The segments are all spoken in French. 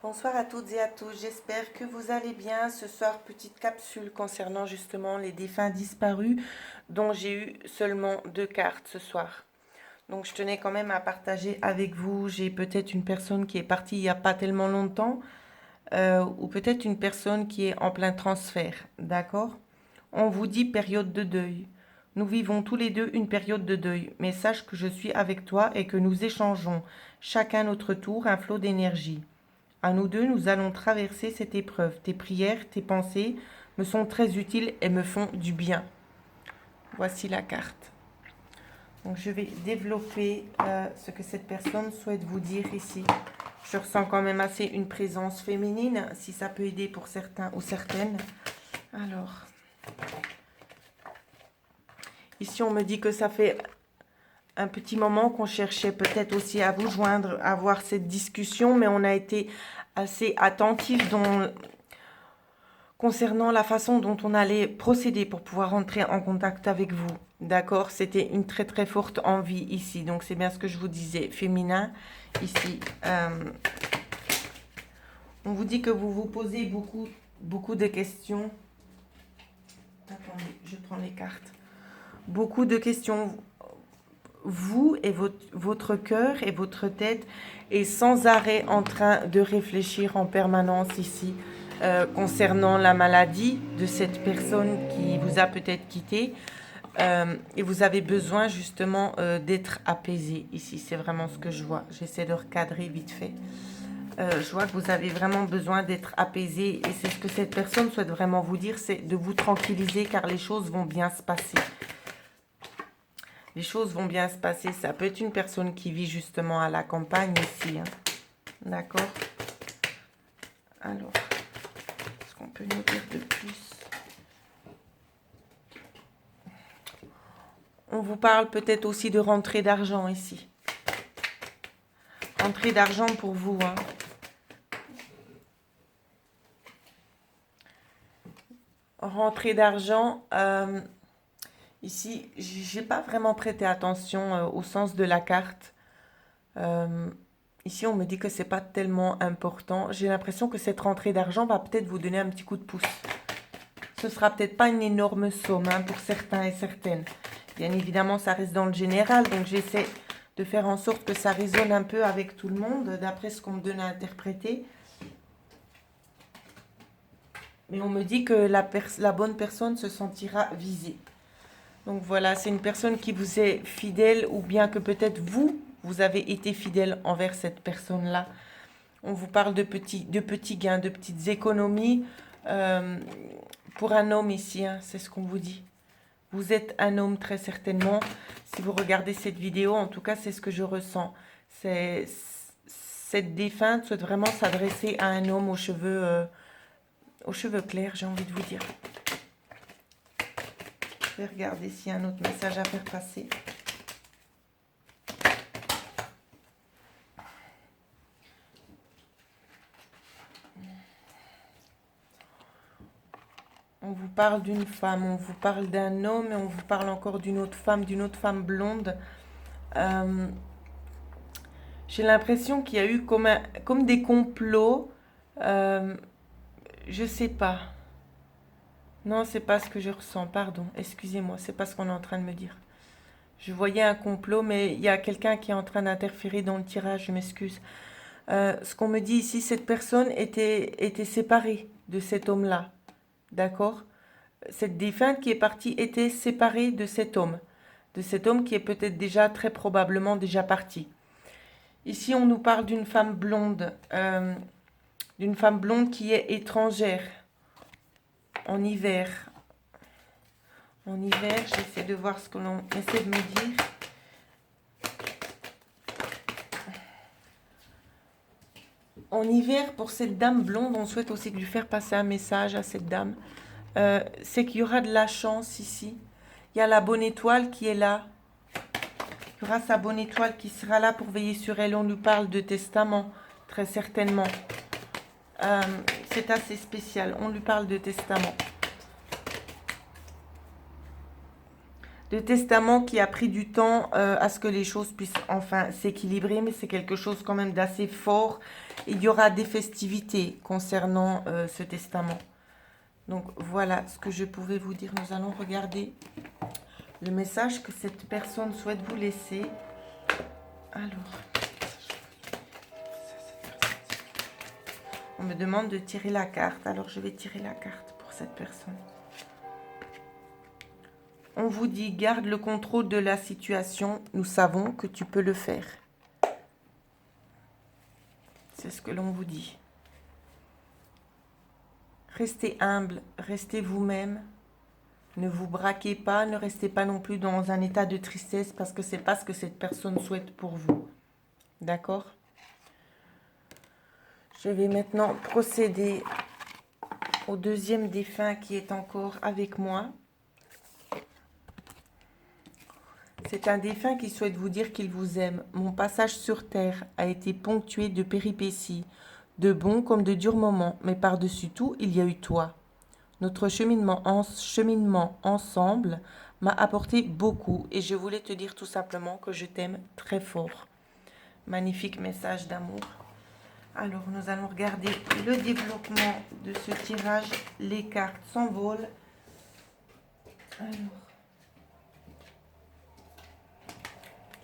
Bonsoir à toutes et à tous, j'espère que vous allez bien. Ce soir, petite capsule concernant justement les défunts disparus dont j'ai eu seulement 2 cartes ce soir. Donc je tenais quand même à partager avec vous. J'ai peut-être une personne qui est partie il n'y a pas tellement longtemps ou peut-être une personne qui est en plein transfert, d'accord? On vous dit période de deuil. Nous vivons tous les deux une période de deuil, mais sache que je suis avec toi et que nous échangeons chacun notre tour un flot d'énergie. À nous deux, nous allons traverser cette épreuve. Tes prières, tes pensées me sont très utiles et me font du bien. Voici la carte. Donc je vais développer ce que cette personne souhaite vous dire ici. Je ressens quand même assez une présence féminine, si ça peut aider pour certains ou certaines. Alors, ici on me dit que ça fait un petit moment qu'on cherchait peut-être aussi à vous joindre, à avoir cette discussion, mais on a été assez attentif concernant la façon dont on allait procéder pour pouvoir rentrer en contact avec vous. D'accord? C'était une très très forte envie ici. Donc c'est bien ce que je vous disais, féminin ici. On vous dit que vous vous posez beaucoup de questions. Attendez, je prends les cartes. Beaucoup de questions. Vous et votre cœur et votre tête est sans arrêt en train de réfléchir en permanence ici concernant la maladie de cette personne qui vous a peut-être quitté et vous avez besoin justement d'être apaisé ici. C'est vraiment ce que je vois. J'essaie de recadrer vite fait. Je vois que vous avez vraiment besoin d'être apaisé et c'est ce que cette personne souhaite vraiment vous dire, c'est de vous tranquilliser car les choses vont bien se passer. Les choses vont bien se passer. Ça peut être une personne qui vit justement à la campagne ici. Hein. D'accord? Alors, est-ce qu'on peut nous dire de plus? On vous parle peut-être aussi de rentrée d'argent ici. Rentrée d'argent pour vous. Hein. Rentrée d'argent. Ici, j'ai pas vraiment prêté attention au sens de la carte. Ici, on me dit que c'est pas tellement important. J'ai l'impression que cette rentrée d'argent va peut-être vous donner un petit coup de pouce. Ce sera peut-être pas une énorme somme hein, pour certains et certaines. Bien évidemment, ça reste dans le général, donc j'essaie de faire en sorte que ça résonne un peu avec tout le monde, d'après ce qu'on me donne à interpréter. Mais on me dit que la bonne personne se sentira visée. Donc voilà, c'est une personne qui vous est fidèle ou bien que peut-être vous avez été fidèle envers cette personne-là. On vous parle de petits gains, de petites économies pour un homme ici, hein, c'est ce qu'on vous dit. Vous êtes un homme très certainement. Si vous regardez cette vidéo, en tout cas, c'est ce que je ressens. Cette défunte souhaite vraiment s'adresser à un homme aux cheveux clairs, j'ai envie de vous dire. Je vais regarder s'il y a un autre message à faire passer. On vous parle d'une femme, on vous parle d'un homme et on vous parle encore d'une autre femme blonde. J'ai l'impression qu'il y a eu comme des complots. Je sais pas. Non, c'est pas ce que je ressens, pardon. Excusez-moi, c'est pas ce qu'on est en train de me dire. Je voyais un complot, mais il y a quelqu'un qui est en train d'interférer dans le tirage, je m'excuse. Ce qu'on me dit ici, cette personne était séparée de cet homme-là. D'accord? Cette défunte qui est partie était séparée de cet homme. De cet homme qui est peut-être déjà, très probablement déjà parti. Ici, on nous parle d'une femme blonde. D'une femme blonde qui est étrangère. En hiver. En hiver, j'essaie de voir ce que l'on essaie de me dire. En hiver, pour cette dame blonde, on souhaite aussi lui faire passer un message à cette dame. C'est qu'il y aura de la chance ici. Il y a la bonne étoile qui est là. Il y aura sa bonne étoile qui sera là pour veiller sur elle. On nous parle de testament, très certainement. C'est assez spécial. On lui parle de testament. de testament qui a pris du temps à ce que les choses puissent enfin s'équilibrer, mais c'est quelque chose quand même d'assez fort. Il y aura des festivités concernant ce testament. Donc voilà ce que je pouvais vous dire. Nous allons regarder le message que cette personne souhaite vous laisser. Alors, on me demande de tirer la carte. Alors je vais tirer la carte pour cette personne. On vous dit, garde le contrôle de la situation. Nous savons que tu peux le faire. C'est ce que l'on vous dit. Restez humble, restez vous-même. Ne vous braquez pas, ne restez pas non plus dans un état de tristesse parce que c'est pas ce que cette personne souhaite pour vous. D'accord? Je vais maintenant procéder au deuxième défunt qui est encore avec moi. C'est un défunt qui souhaite vous dire qu'il vous aime. Mon passage sur terre a été ponctué de péripéties, de bons comme de durs moments, mais par-dessus tout, il y a eu toi. Notre cheminement ensemble m'a apporté beaucoup et je voulais te dire tout simplement que je t'aime très fort. Magnifique message d'amour. Alors, nous allons regarder le développement de ce tirage. Les cartes s'envolent. Alors,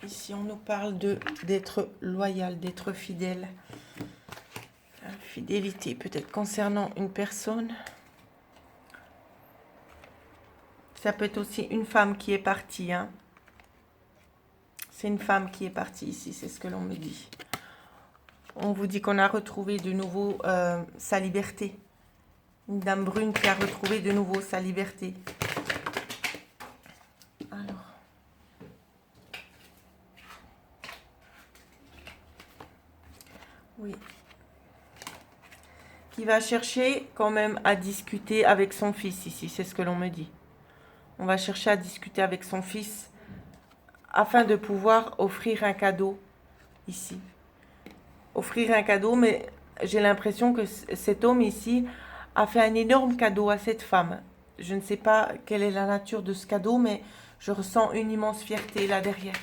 ici, on nous parle d'être loyal, d'être fidèle. Fidélité, peut-être concernant une personne. Ça peut être aussi une femme qui est partie. Hein. C'est une femme qui est partie ici, c'est ce que l'on me dit. On vous dit qu'on a retrouvé de nouveau sa liberté. Une dame brune qui a retrouvé de nouveau sa liberté. Alors. Oui. Qui va chercher quand même à discuter avec son fils ici, c'est ce que l'on me dit. On va chercher à discuter avec son fils afin de pouvoir offrir un cadeau ici. Offrir un cadeau, mais j'ai l'impression que cet homme ici a fait un énorme cadeau à cette femme. Je ne sais pas quelle est la nature de ce cadeau, mais je ressens une immense fierté là derrière.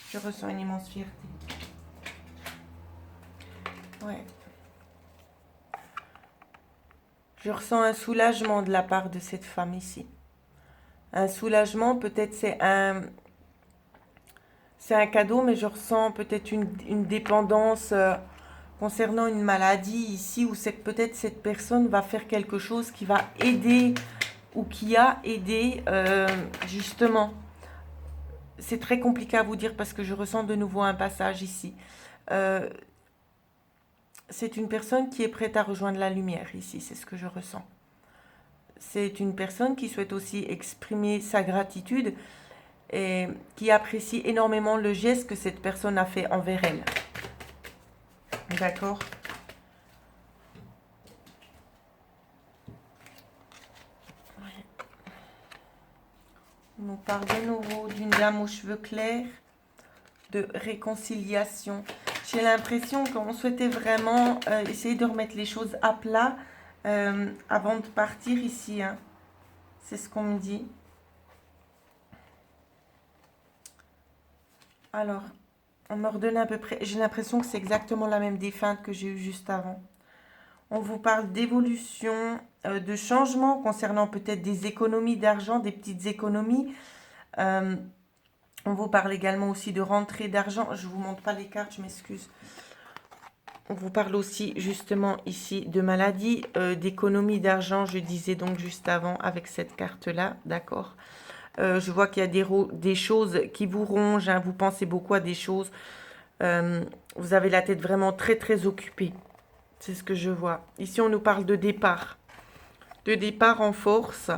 Je ressens une immense fierté. Ouais. Je ressens un soulagement de la part de cette femme ici. Un soulagement, peut-être c'est un cadeau, mais je ressens peut-être une dépendance concernant une maladie ici, où c'est que peut-être cette personne va faire quelque chose qui va aider ou qui a aidé justement. C'est très compliqué à vous dire parce que je ressens de nouveau un passage ici. C'est une personne qui est prête à rejoindre la lumière ici, c'est ce que je ressens. C'est une personne qui souhaite aussi exprimer sa gratitude et qui apprécie énormément le geste que cette personne a fait envers elle. D'accord? On nous parle de nouveau d'une dame aux cheveux clairs, de réconciliation. J'ai l'impression qu'on souhaitait vraiment essayer de remettre les choses à plat avant de partir ici. Hein. C'est ce qu'on me dit. Alors, on me redonne à peu près... J'ai l'impression que c'est exactement la même défunte que j'ai eue juste avant. On vous parle d'évolution, de changement concernant peut-être des économies d'argent, des petites économies. On vous parle également aussi de rentrée d'argent. Je ne vous montre pas les cartes, je m'excuse. On vous parle aussi justement ici de maladie, d'économie d'argent, je disais donc juste avant avec cette carte-là, d'accord. Je vois qu'il y a des choses qui vous rongent, hein, vous pensez beaucoup à des choses. Vous avez la tête vraiment très très occupée. C'est ce que je vois. Ici, on nous parle de départ. De départ en force.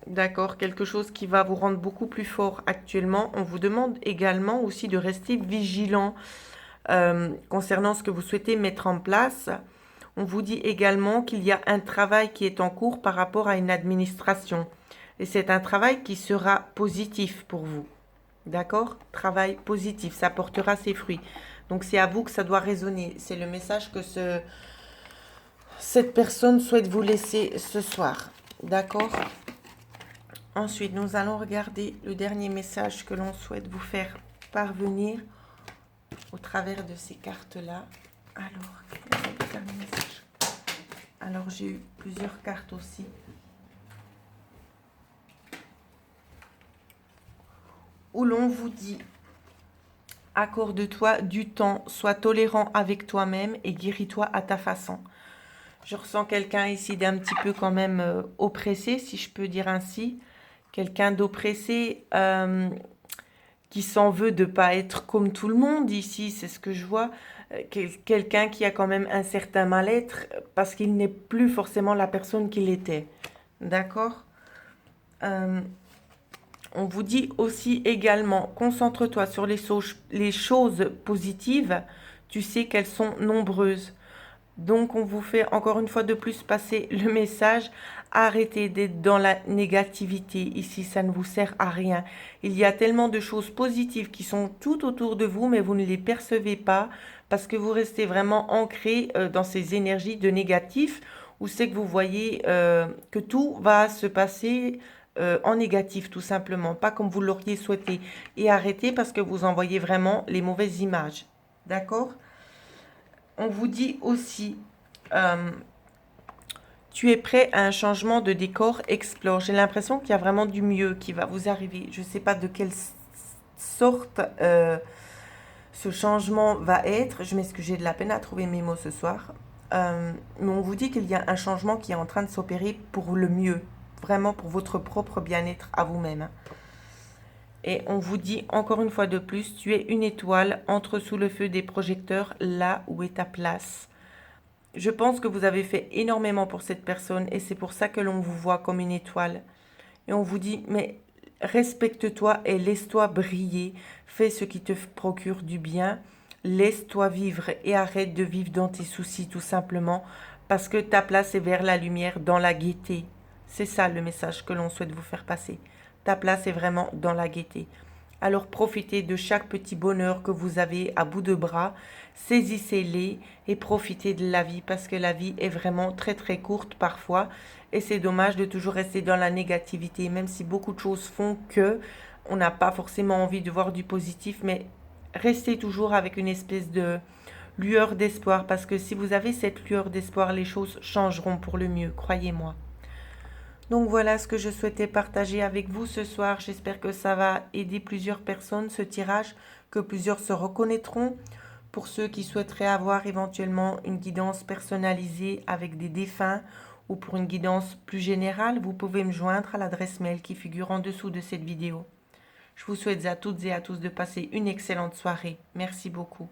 D'accord, quelque chose qui va vous rendre beaucoup plus fort actuellement. On vous demande également aussi de rester vigilant concernant ce que vous souhaitez mettre en place. On vous dit également qu'il y a un travail qui est en cours par rapport à une administration. Et c'est un travail qui sera positif pour vous. D'accord? Travail positif, ça portera ses fruits. Donc c'est à vous que ça doit résonner. C'est le message que cette personne souhaite vous laisser ce soir. D'accord? Ensuite, nous allons regarder le dernier message que l'on souhaite vous faire parvenir au travers de ces cartes-là. Alors, quel est le dernier message? Alors, j'ai eu plusieurs cartes aussi. Où l'on vous dit, accorde-toi du temps, sois tolérant avec toi-même et guéris-toi à ta façon. Je ressens quelqu'un ici d'un petit peu quand même oppressé, si je peux dire ainsi. Quelqu'un d'oppressé qui s'en veut de ne pas être comme tout le monde ici, c'est ce que je vois. Quelqu'un qui a quand même un certain mal-être parce qu'il n'est plus forcément la personne qu'il était. D'accord? On vous dit aussi également, concentre-toi sur les choses positives. Tu sais qu'elles sont nombreuses. Donc, on vous fait encore une fois de plus passer le message. Arrêtez d'être dans la négativité. Ici, ça ne vous sert à rien. Il y a tellement de choses positives qui sont tout autour de vous, mais vous ne les percevez pas parce que vous restez vraiment ancré dans ces énergies de négatif où c'est que vous voyez que tout va se passer en négatif, tout simplement, pas comme vous l'auriez souhaité. Et arrêtez parce que vous envoyez vraiment les mauvaises images. D'accord? On vous dit aussi, tu es prêt à un changement de décor, explore. J'ai l'impression qu'il y a vraiment du mieux qui va vous arriver. Je ne sais pas de quelle sorte ce changement va être. Je m'excuse, j'ai de la peine à trouver mes mots ce soir. Mais on vous dit qu'il y a un changement qui est en train de s'opérer pour le mieux. Vraiment pour votre propre bien-être à vous-même. Et on vous dit encore une fois de plus, tu es une étoile, entre sous le feu des projecteurs, là où est ta place. Je pense que vous avez fait énormément pour cette personne et c'est pour ça que l'on vous voit comme une étoile. Et on vous dit, mais respecte-toi et laisse-toi briller. Fais ce qui te procure du bien. Laisse-toi vivre et arrête de vivre dans tes soucis tout simplement parce que ta place est vers la lumière, dans la gaieté. C'est ça le message que l'on souhaite vous faire passer. Ta place est vraiment dans la gaieté. Alors profitez de chaque petit bonheur que vous avez à bout de bras, saisissez-les et profitez de la vie parce que la vie est vraiment très très courte parfois et c'est dommage de toujours rester dans la négativité même si beaucoup de choses font que on n'a pas forcément envie de voir du positif mais restez toujours avec une espèce de lueur d'espoir parce que si vous avez cette lueur d'espoir, les choses changeront pour le mieux, croyez-moi. Donc voilà ce que je souhaitais partager avec vous ce soir. J'espère que ça va aider plusieurs personnes, ce tirage, que plusieurs se reconnaîtront. Pour ceux qui souhaiteraient avoir éventuellement une guidance personnalisée avec des défunts ou pour une guidance plus générale, vous pouvez me joindre à l'adresse mail qui figure en dessous de cette vidéo. Je vous souhaite à toutes et à tous de passer une excellente soirée. Merci beaucoup.